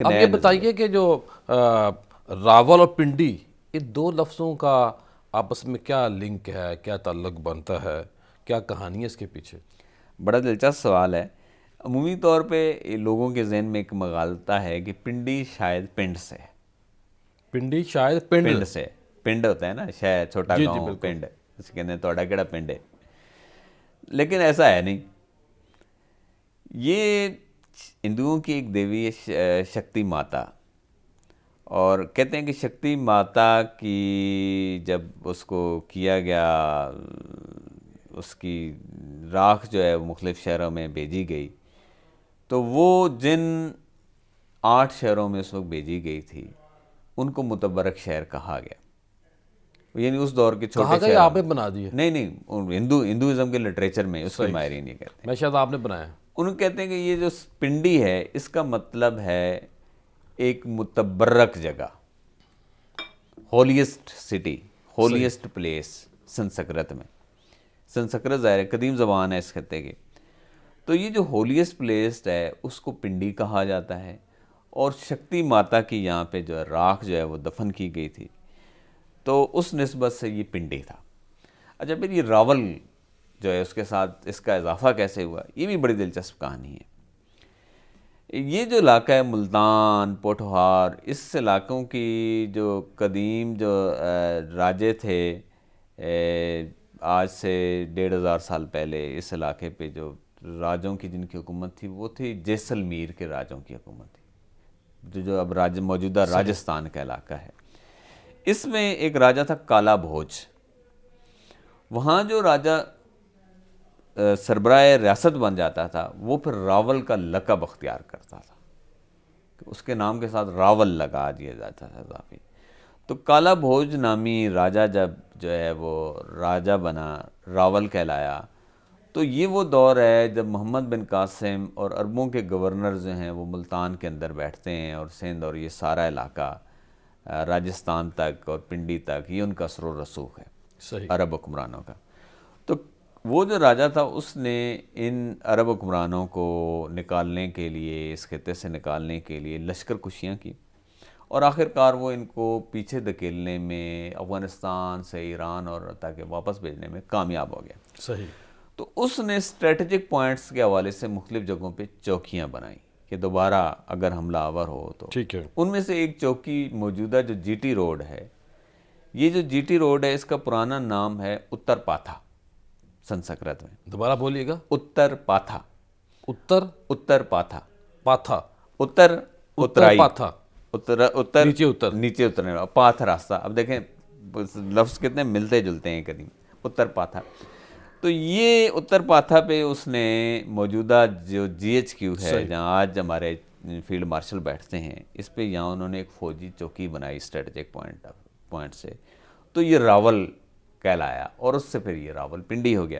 اب یہ بتائیے کہ جو راول اور پنڈی، ان دو لفظوں کا آپس میں کیا لنک ہے، کیا تعلق بنتا ہے، کیا کہانی ہے اس کے پیچھے؟ بڑا دلچسپ سوال ہے۔ عمومی طور پہ لوگوں کے ذہن میں ایک مغالطہ ہے کہ پنڈی شاید پنڈ سے ہے۔ پنڈی شاید پنڈ پنڈ سے، پنڈ ہوتا ہے نا، شہر، چھوٹا جی جی گاؤں، بالکل۔ پنڈ، اس کہتے ہیں توڑا کیڑا پنڈ ہے، لیکن ایسا ہے نہیں۔ یہ ہندوؤں کی ایک دیوی ہے شکتی ماتا، اور کہتے ہیں کہ شکتی ماتا کی جب اس کو کیا گیا، اس کی راکھ جو ہے وہ مختلف شہروں میں بھیجی گئی، تو وہ جن 8 شہروں میں اس وقت بھیجی گئی تھی ان کو متبرک شہر کہا گیا، یعنی اس دور کے کہا چھوٹے گیا یا شہروں آپ نے میں۔ بنا دیے؟ نہیں، ہندوازم کے لٹریچر میں اس کے صحیح، ماہرین یہ کہتے ہیں۔ میں شاید آپ نے بنایا۔ انہوں کہتے ہیں کہ یہ جو پنڈی ہے اس کا مطلب ہے ایک متبرک جگہ، holiest city, holiest place Sanskrit میں۔ سنسکرت ظاہر ہے قدیم زبان ہے اس خطے کی، تو یہ جو ہولیسٹ پلیس ہے اس کو پنڈی کہا جاتا ہے، اور شکتی ماتا کی یہاں پہ جو ہے راکھ جو ہے وہ دفن کی گئی تھی، تو اس نسبت سے یہ پنڈی تھا۔ اچھا، پھر یہ راول جو ہے اس کے ساتھ اس کا اضافہ کیسے ہوا، یہ بھی بڑی دلچسپ کہانی ہے۔ یہ جو علاقہ ہے ملتان، پوٹھوہار، اس علاقوں کی جو قدیم جو راجے تھے، آج سے 1500 سال پہلے اس علاقے پہ جو راجوں کی جن کی حکومت تھی وہ تھی جیسلمیر کے راجوں کی حکومت تھی، جو اب موجودہ راجستھان کا علاقہ ہے۔ اس میں ایک راجہ تھا کالا بھوج۔ وہاں جو راجہ سربراہ ریاست بن جاتا تھا وہ پھر راول کا لقب اختیار کرتا تھا، اس کے نام کے ساتھ راول لگا دیا جاتا تھا اضافی۔ تو کالا بھوج نامی راجہ جب جو ہے وہ راجہ بنا، راول کہلایا، تو یہ وہ دور ہے جب محمد بن قاسم اور عربوں کے گورنر جو ہیں وہ ملتان کے اندر بیٹھتے ہیں، اور سندھ اور یہ سارا علاقہ راجستھان تک اور پنڈی تک یہ ان کا اثر و رسوخ ہے، صحیح۔ عرب حکمرانوں کا۔ تو وہ جو راجہ تھا اس نے ان عرب حکمرانوں کو نکالنے کے لیے، اس خطے سے نکالنے کے لیے لشکر کشیاں کی، اور آخر کار وہ ان کو پیچھے دھکیلنے میں، افغانستان سے ایران اور تاکہ واپس بھیجنے میں کامیاب ہو گیا۔ صحیح۔ تو اس نے اسٹریٹجک پوائنٹس کے حوالے سے مختلف جگہوں پہ چوکیاں بنائیں کہ دوبارہ اگر حملہ آور ہو تو۔ ٹھیک ہے۔ ان میں سے ایک چوکی موجودہ جو جی ٹی روڈ ہے، یہ جو جی ٹی روڈ ہے اس کا پرانا نام ہے اتر پاتھا سنسکرت میں۔ دوبارہ بولیے گا۔ اتر پاتھا، اتر اتر پاتھا، پاتھا، اتر اتر اترائی، پاتھا، اتر نیچے اتر۔ نیچے اترنے والا، پاتھ راستہ۔ اب دیکھیں لفظ کتنے ملتے جلتے ہیں قدیم، اتر پاتھا۔ تو یہ اتر پاتھا پہ اس نے موجودہ جو جی ایچ کیو ہے جہاں آج ہمارے فیلڈ مارشل بیٹھتے ہیں، اس پہ یہاں انہوں نے ایک فوجی چوکی بنائی اسٹریٹجک پوائنٹ سے، تو یہ راول کہلایا، اور اس سے پھر یہ راول پنڈی ہو گیا۔